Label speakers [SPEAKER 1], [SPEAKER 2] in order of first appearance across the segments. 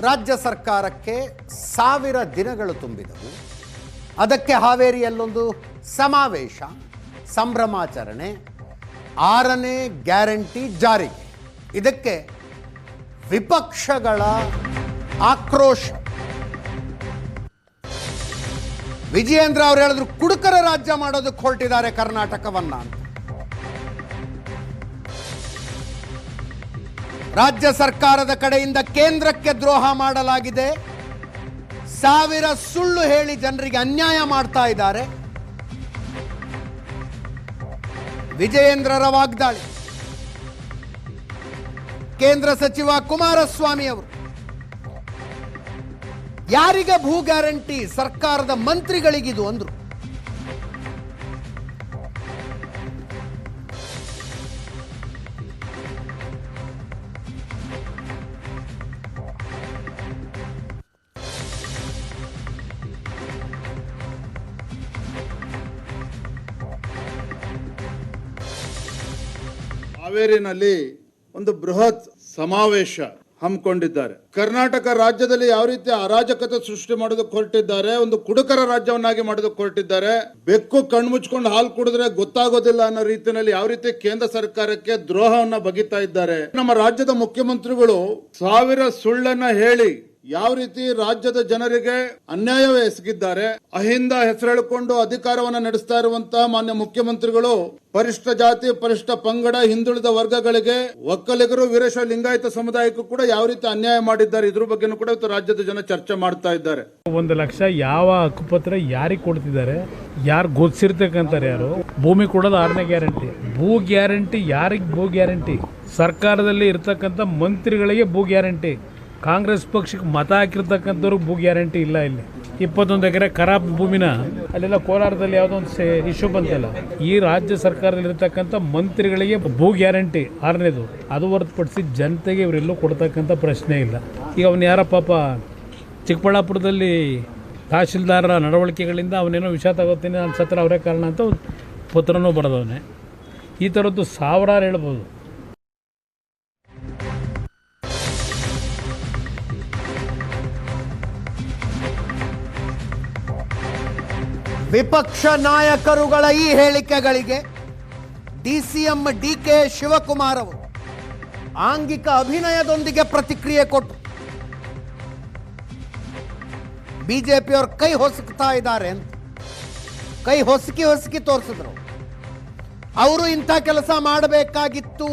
[SPEAKER 1] ರಾಜ್ಯ ಸರ್ಕಾರಕ್ಕೆ 1000 ದಿನಗಳು ತುಂಬಿದವು. ಅದಕ್ಕೆ ಹಾವೇರಿಯಲ್ಲೊಂದು ಸಮಾವೇಶ, ಸಂಭ್ರಮಾಚರಣೆ, 6ನೇ ಗ್ಯಾರಂಟಿ ಜಾರಿಗೆ. ಇದಕ್ಕೆ ವಿಪಕ್ಷಗಳ ಆಕ್ರೋಶ. ವಿಜಯೇಂದ್ರ ಅವರು ಹೇಳಿದ್ರು, ಕುಡುಕರ ರಾಜ್ಯ ಮಾಡೋದಕ್ಕೆ ಹೊರಟಿದ್ದಾರೆ ಕರ್ನಾಟಕವನ್ನ ಅಂತ. ರಾಜ್ಯ ಸರ್ಕಾರದ ಕಡೆಯಿಂದ ಕೇಂದ್ರಕ್ಕೆ ದ್ರೋಹ ಮಾಡಲಾಗಿದೆ, 1000 ಸುಳ್ಳು ಹೇಳಿ ಜನರಿಗೆ ಅನ್ಯಾಯ ಮಾಡ್ತಾ ಇದ್ದಾರೆ. ವಿಜಯೇಂದ್ರರ ವಾಗ್ದಾಳಿ. ಕೇಂದ್ರ ಸಚಿವ ಕುಮಾರಸ್ವಾಮಿ ಅವರು, ಯಾರಿಗೆ ಭೂ ಗ್ಯಾರಂಟಿ? ಸರ್ಕಾರದ ಮಂತ್ರಿಗಳಿಗಿದು ಅಂದ್ರು.
[SPEAKER 2] ಹಾವೇರಿನಲ್ಲಿ ಒಂದು ಬೃಹತ್ ಸಮಾವೇಶ ಹಮ್ಮಿಕೊಂಡಿದ್ದಾರೆ. ಕರ್ನಾಟಕ ರಾಜ್ಯದಲ್ಲಿ ಯಾವ ರೀತಿ ಅರಾಜಕತೆ ಸೃಷ್ಟಿ ಮಾಡೋದಕ್ಕೆ ಹೊರಟಿದ್ದಾರೆ, ಒಂದು ಕುಡುಕರ ರಾಜ್ಯವನ್ನಾಗಿ ಮಾಡೋದಕ್ಕೆ ಹೊರಟಿದ್ದಾರೆ. ಬೆಕ್ಕು ಕಣ್ಮುಚ್ಕೊಂಡು ಹಾಲು ಕುಡಿದ್ರೆ ಗೊತ್ತಾಗೋದಿಲ್ಲ ಅನ್ನೋ ರೀತಿಯಲ್ಲಿ ಯಾವ ರೀತಿ ಕೇಂದ್ರ ಸರ್ಕಾರಕ್ಕೆ ದ್ರೋಹವನ್ನ ಬಗೆತಾ ಇದ್ದಾರೆ. ನಮ್ಮ ರಾಜ್ಯದ ಮುಖ್ಯಮಂತ್ರಿಗಳು 1000 ಸುಳ್ಳನ್ನ ಹೇಳಿ ಯಾವ ರೀತಿ ರಾಜ್ಯದ ಜನರಿಗೆ ಅನ್ಯಾಯವೇ ಎಸಗಿದ್ದಾರೆ. ಅಹಿಂದ ಹೆಸರೆಳಿಕೊಂಡು ಅಧಿಕಾರವನ್ನ ನಡೆಸ್ತಾ ಇರುವಂತಹ ಮಾನ್ಯ ಮುಖ್ಯಮಂತ್ರಿಗಳು ಪರಿಷ್ಠ ಜಾತಿ, ಪರಿಷ್ಠ ಪಂಗಡ, ಹಿಂದುಳಿದ ವರ್ಗಗಳಿಗೆ, ಒಕ್ಕಲಿಗರು, ವೀರಶೈವ ಲಿಂಗಾಯತ ಸಮುದಾಯಕ್ಕೂ ಕೂಡ ಯಾವ ರೀತಿ ಅನ್ಯಾಯ ಮಾಡಿದ್ದಾರೆ, ಇದ್ರ ಬಗ್ಗೆನೂ ಕೂಡ ಇವತ್ತು ರಾಜ್ಯದ ಜನ ಚರ್ಚೆ ಮಾಡ್ತಾ ಇದ್ದಾರೆ.
[SPEAKER 3] 1 ಲಕ್ಷ ಯಾವ ಹಕ್ಕುಪತ್ರ ಯಾರಿಗೆ ಕೊಡ್ತಿದ್ದಾರೆ, ಯಾರು ಗೊತ್ತಿರ್ತಕ್ಕಂತಾರೆ, ಯಾರು ಭೂಮಿ ಕೊಡೋದು 6ನೇ ಗ್ಯಾರಂಟಿ. ಭೂ ಗ್ಯಾರಂಟಿ ಯಾರಿಗೆ? ಭೂ ಗ್ಯಾರಂಟಿ ಸರ್ಕಾರದಲ್ಲಿ ಇರ್ತಕ್ಕಂಥ ಮಂತ್ರಿಗಳಿಗೆ ಭೂ ಗ್ಯಾರಂಟಿ. ಕಾಂಗ್ರೆಸ್ ಪಕ್ಷಕ್ಕೆ ಮತ ಹಾಕಿರ್ತಕ್ಕಂಥವ್ರಿಗೆ ಭೂ ಗ್ಯಾರಂಟಿ ಇಲ್ಲ. ಇಲ್ಲಿ 21 ಎಕರೆ ಖರಾಬ್ ಭೂಮಿನ ಅಲ್ಲೆಲ್ಲ ಕೋಲಾರದಲ್ಲಿ ಯಾವುದೋ ಒಂದು ಇಶ್ಯೂ ಬಂತಲ್ಲ. ಈ ರಾಜ್ಯ ಸರ್ಕಾರದಲ್ಲಿ ಇರ್ತಕ್ಕಂಥ ಮಂತ್ರಿಗಳಿಗೆ ಭೂ ಗ್ಯಾರಂಟಿ 6ನೇದು. ಅದು ಹೊರತುಪಡಿಸಿ ಜನತೆಗೆ ಇವರೆಲ್ಲೂ ಕೊಡ್ತಕ್ಕಂಥ ಪ್ರಶ್ನೆ ಇಲ್ಲ. ಈಗ ಅವನು ಯಾರ ಪಾಪ ಚಿಕ್ಕಬಳ್ಳಾಪುರದಲ್ಲಿ ತಹಶೀಲ್ದಾರರ ನಡವಳಿಕೆಗಳಿಂದ ಅವನೇನೋ ವಿಷ ತಗೋತೀನಿ, ನನ್ನ ಸತ್ರ ಅವರೇ ಕಾರಣ ಅಂತ ಪತ್ರನೂ ಬರೆದವನೇ. ಈ ಥರದ್ದು ಸಾವಿರಾರು ಹೇಳ್ಬೋದು.
[SPEAKER 1] ವಿಪಕ್ಷ ನಾಯಕರುಗಳ ಈ ಹೇಳಿಕೆಗಳಿಗೆ ಡಿಸಿಎಂ ಡಿಕೆ ಶಿವಕುಮಾರ್ ಅವರು ಆಂಗಿಕ ಅಭಿನಯದೊಂದಿಗೆ ಪ್ರತಿಕ್ರಿಯೆ ಕೊಟ್ಟು ಬಿಜೆಪಿಯವರು ಕೈ ಹೊಸಕ್ತಾ ಇದ್ದಾರೆ ಅಂತ ಕೈ ಹೊಸಕಿ ತೋರಿಸಿದ್ರು. ಅವರು ಇಂಥ ಕೆಲಸ ಮಾಡಬೇಕಾಗಿತ್ತು,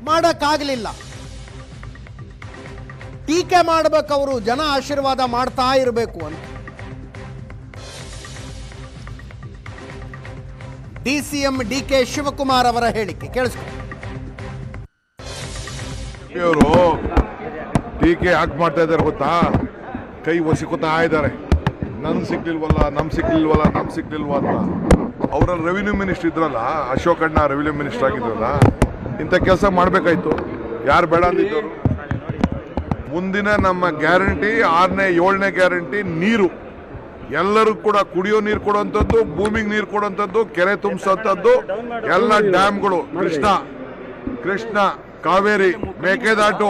[SPEAKER 1] ಮಾಡಕ್ಕಾಗಲಿಲ್ಲ. ಟೀಕೆ ಮಾಡಬೇಕು, ಅವರು ಜನ ಆಶೀರ್ವಾದ ಮಾಡ್ತಾ ಇರಬೇಕು ಅಂತ. ಡಿಸಿಎಂ ಡಿಕೆ ಶಿವಕುಮಾರ್ ಅವರ ಹೇಳಿಕೆ ಕೇಳಿಸ್ಕೊ.
[SPEAKER 4] ಅವರು ಟೀಕೆ ಯಾಕೆ ಮಾಡ್ತಾ ಇದ್ದಾರೆ ಗೊತ್ತಾ? ಕೈ ಒಸಿಕೋತಾ ಇದ್ದಾರೆ, ನಮ್ಗೆ ಸಿಕ್ಲಿಲ್ವಲ್ಲ ಅಂತ. ಅವರಲ್ಲಿ ರೆವಿನ್ಯೂ ಮಿನಿಸ್ಟರ್ ಇದ್ರಲ್ಲ, ಅಶೋಕ್ ಅಣ್ಣ ರೆವಿನ್ಯೂ ಮಿನಿಸ್ಟರ್ ಆಗಿದ್ರಲ್ಲ, ಇಂಥ ಕೆಲಸ ಮಾಡಬೇಕಾಯ್ತು. ಯಾರು ಬೇಡ ಅಂದಿದ್ದವರು? ಮುಂದಿನ ನಮ್ಮ ಗ್ಯಾರಂಟಿ 6ನೇ 7ನೇ ಗ್ಯಾರಂಟಿ ನೀರು, ಎಲ್ಲರೂ ಕೂಡ ಕುಡಿಯೋ ನೀರು ಕೊಡುವಂಥದ್ದು, ಭೂಮಿಗೆ ನೀರು ಕೊಡುವಂಥದ್ದು, ಕೆರೆ ತುಂಬಿಸುವಂಥದ್ದು, ಎಲ್ಲ ಡ್ಯಾಮ್ಗಳು, ಕೃಷ್ಣ, ಕಾವೇರಿ, ಮೇಕೆದಾಟು,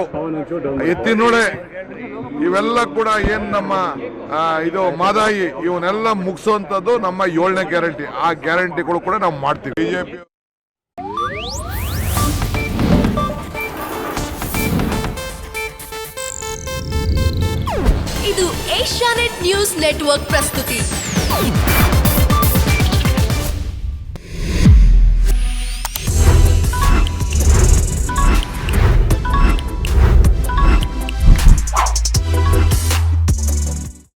[SPEAKER 4] ಎತ್ತಿನೊಳೆ, ಇವೆಲ್ಲ ಕೂಡ ಏನ್ ನಮ್ಮ ಇದು ಮಾದಾಯಿ, ಇವನ್ನೆಲ್ಲ ಮುಗಿಸುವಂಥದ್ದು ನಮ್ಮ 7ನೇ ಗ್ಯಾರಂಟಿ. ಆ ಗ್ಯಾರಂಟಿಗಳು ಕೂಡ ನಾವು ಮಾಡ್ತೀವಿ. ಬಿಜೆಪಿ
[SPEAKER 5] ಇದು ಏಷ್ಯಾನೆಟ್ ನ್ಯೂಸ್ ನೆಟ್ವರ್ಕ್ ಪ್ರಸ್ತುತಿ.